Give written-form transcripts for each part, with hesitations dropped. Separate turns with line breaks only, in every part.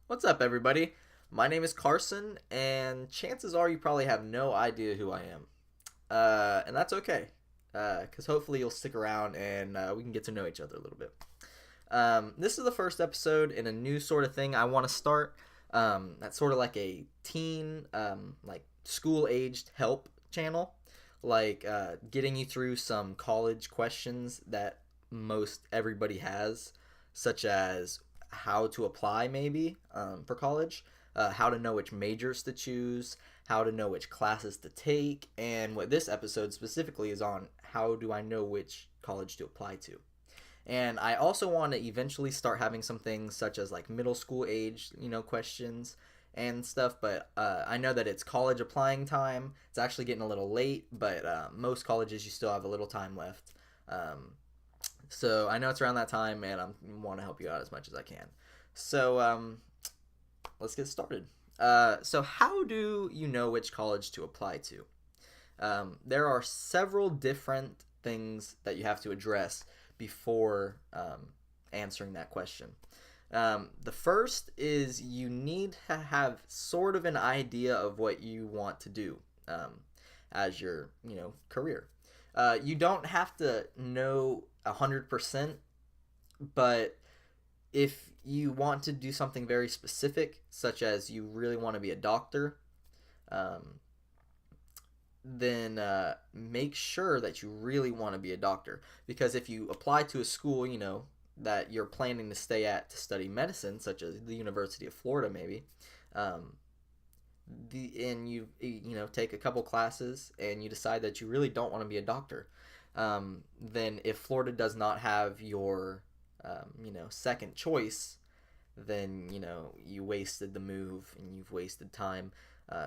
What's up, everybody? My name is Carson, and chances are you probably have no idea who I am. And that's okay, because hopefully you'll stick around and we can get to know each other a little bit. This is the first episode in a new sort of thing I want to start. That's sort of like a teen, like school aged help channel, like getting you through some college questions that most everybody has, such as how to apply maybe for college, how to know which majors to choose, how to know which classes to take, and what this episode specifically is on: how do I know which college to apply to? And I also want to eventually start having some things such as like middle school age, questions and stuff. But I know that it's college applying time. It's actually getting a little late, but most colleges you still have a little time left. So I know it's around that time, and I want to help you out as much as I can. So let's get started. So how do you know which college to apply to? There are several different things that you have to address before answering that question. The first is you need to have sort of an idea of what you want to do as your career. You don't have to know 100%, but if you want to do something very specific, such as you really want to be a doctor, um, then make sure that you really want to be a doctor. Because if you apply to a school, that you're planning to stay at to study medicine, such as the University of Florida, maybe, um, and you take a couple classes and you decide that you really don't want to be a doctor, then if Florida does not have your second choice, then you wasted the move and you've wasted time.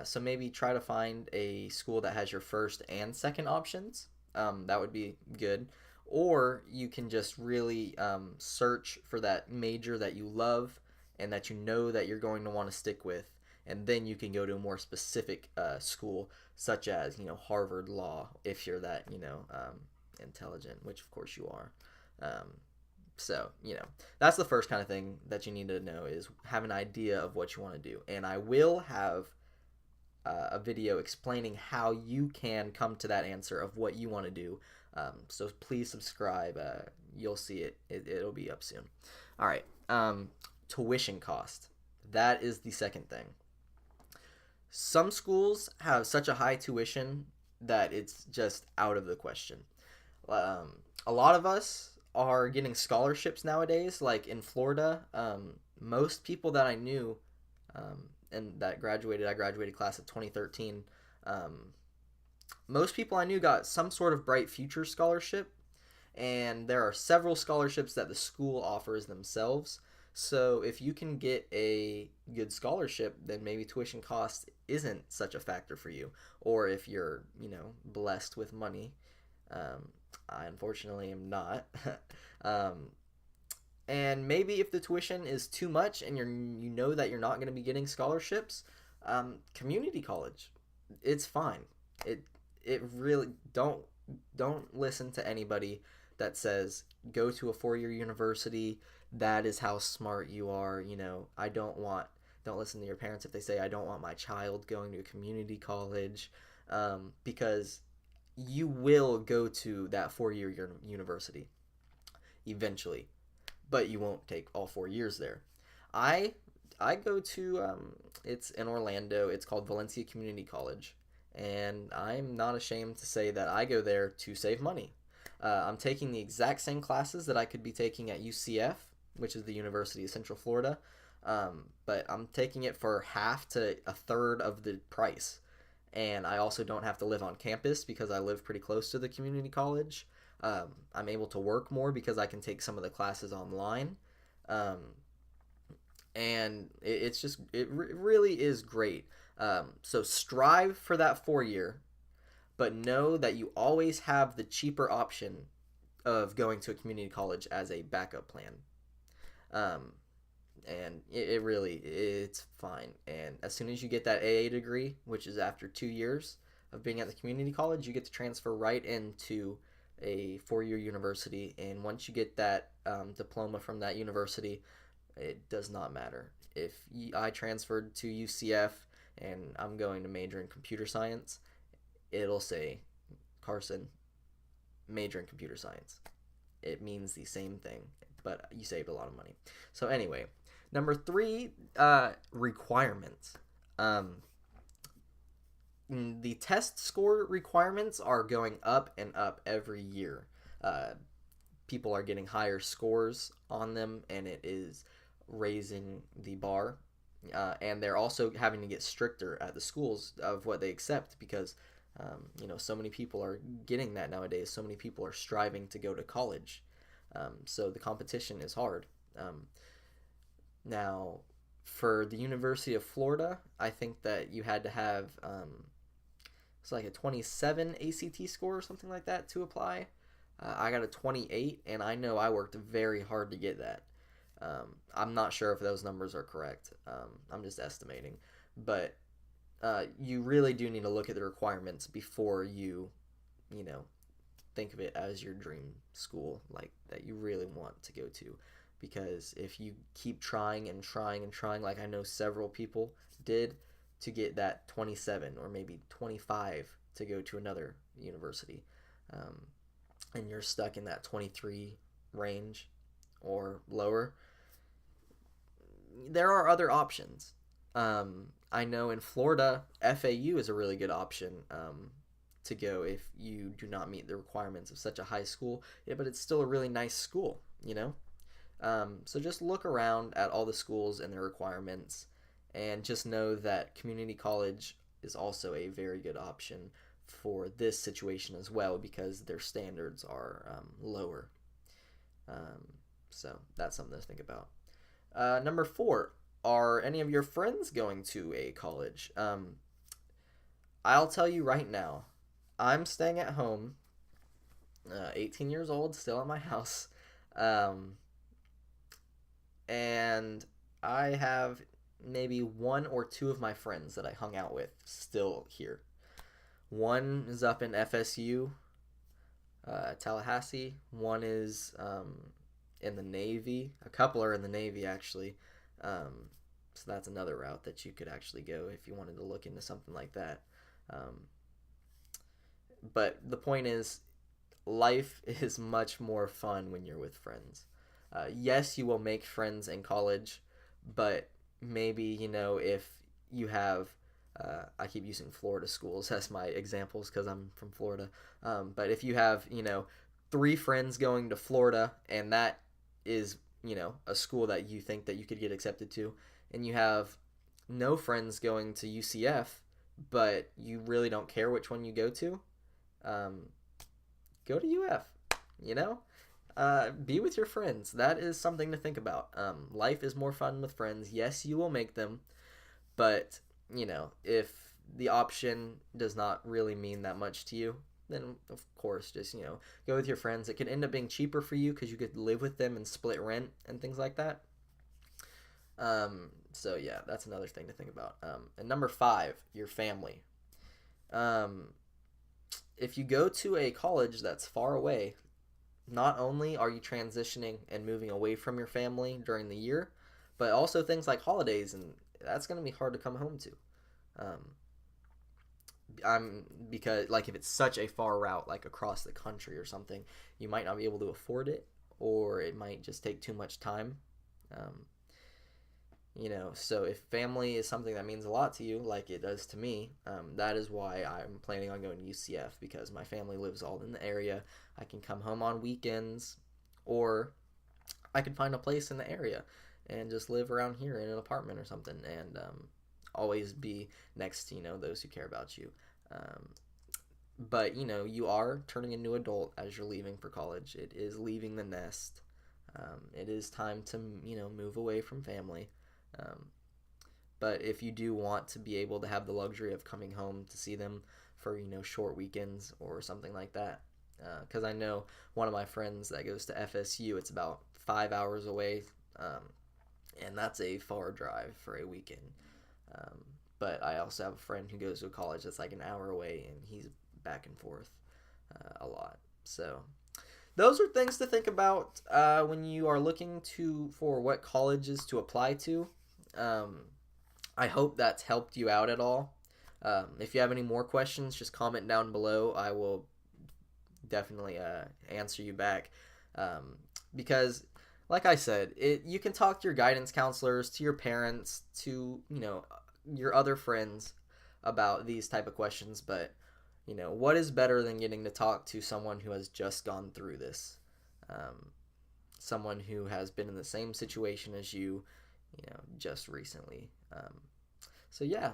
So maybe try to find a school that has your first and second options. That would be good. Or you can just really search for that major that you love and that you know that you're going to want to stick with, and then you can go to a more specific school, such as Harvard Law, if you're that intelligent, which of course you are. So, that's the first kind of thing that you need to know, is have an idea of what you want to do. And I will have a video explaining how you can come to that answer of what you want to do. So please subscribe. You'll see it. It'll be up soon. All right. Tuition cost. That is the second thing. Some schools have such a high tuition that it's just out of the question. A lot of us are getting scholarships nowadays. Like in Florida, most people that I knew and that graduated, I graduated class of 2013. Most people I knew got some sort of Bright Future scholarship, and there are several scholarships that the school offers themselves. So if you can get a good scholarship, then maybe tuition cost isn't such a factor for you. Or if you're, blessed with money. I unfortunately am not. um, and maybe if the tuition is too much and you know that you're not going to be getting scholarships, community college, it's fine. It really don't listen to anybody that says go to a 4-year university. That is how smart you are. Don't listen to your parents if they say I don't want my child going to a community college, because you will go to that 4-year university eventually, but you won't take all 4 years there. I I go to it's in Orlando. It's called Valencia Community College, and I'm not ashamed to say that I go there to save money. I'm taking the exact same classes that I could be taking at UCF, which is the University of Central Florida, but I'm taking it for half to a third of the price. And I also don't have to live on campus because I live pretty close to the community college. I'm able to work more because I can take some of the classes online. Um, and it's just, really is great. So strive for that 4 year, but know that you always have the cheaper option of going to a community college as a backup plan. Um, and it really, it's fine. And as soon as you get that AA degree, which is after 2 years of being at the community college, you get to transfer right into a 4-year university. And once you get that diploma from that university, It does not matter. If I transferred to UCF and I'm going to major in computer science, it'll say Carson, major in computer science. It means the same thing, but you saved a lot of money. So anyway, number 3, requirements. The test score requirements are going up and up every year. People are getting higher scores on them, and it is raising the bar. And they're also having to get stricter at the schools of what they accept because, so many people are getting that nowadays. So many people are striving to go to college. So the competition is hard. Now, for the University of Florida, I think that you had to have it's like a 27 ACT score or something like that to apply. I got a 28, and I know I worked very hard to get that. I'm not sure if those numbers are correct. I'm just estimating. But you really do need to look at the requirements before you think of it as your dream school, like that you really want to go to. Because if you keep trying and trying and trying, like I know several people did, to get that 27 or maybe 25 to go to another university, and you're stuck in that 23 range or lower, there are other options. I know in Florida, FAU is a really good option to go if you do not meet the requirements of such a high school. Yeah, but it's still a really nice school, So just look around at all the schools and their requirements, and just know that community college is also a very good option for this situation as well because their standards are lower. So that's something to think about. Number 4, are any of your friends going to a college? I'll tell you right now, I'm staying at home, 18 years old, still at my house, and I have maybe 1 or 2 of my friends that I hung out with still here. One is up in FSU, Tallahassee. One is in the Navy. A couple are in the Navy, actually. So that's another route that you could actually go if you wanted to look into something like that. But the point is, life is much more fun when you're with friends. Yes, you will make friends in college, but maybe, if you have, I keep using Florida schools as my examples because I'm from Florida, but if you have, 3 friends going to Florida, and that is, a school that you think that you could get accepted to, and you have no friends going to UCF, but you really don't care which one you go to, go to UF, be with your friends. That is something to think about. Life is more fun with friends. Yes, you will make them, but, if the option does not really mean that much to you, then of course just, go with your friends. It could end up being cheaper for you because you could live with them and split rent and things like that. So yeah, that's another thing to think about. And number 5, your family. If you go to a college that's far away, not only are you transitioning and moving away from your family during the year, but also things like holidays, and that's going to be hard to come home to. Because like if it's such a far route, like across the country or something, you might not be able to afford it, or it might just take too much time. So if family is something that means a lot to you, like it does to me, that is why I'm planning on going to UCF, because my family lives all in the area. I can come home on weekends, or I could find a place in the area and just live around here in an apartment or something, and always be next to, those who care about you. But, you are turning a new adult as you're leaving for college. It is leaving the nest. It is time to, move away from family. But if you do want to be able to have the luxury of coming home to see them for, short weekends or something like that, because I know one of my friends that goes to FSU, it's about 5 hours away, and that's a far drive for a weekend. But I also have a friend who goes to a college that's like an hour away, and he's back and forth a lot. So those are things to think about when you are looking for what colleges to apply to. Um, I hope that's helped you out at all. If you have any more questions, just comment down below. I will definitely answer you back. Because, like I said, you can talk to your guidance counselors, to your parents, to your other friends about these type of questions. But what is better than getting to talk to someone who has just gone through this, someone who has been in the same situation as you, just recently. So yeah,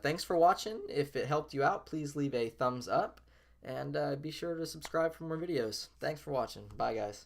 thanks for watching. If it helped you out, please leave a thumbs up and be sure to subscribe for more videos. Thanks for watching. Bye, guys.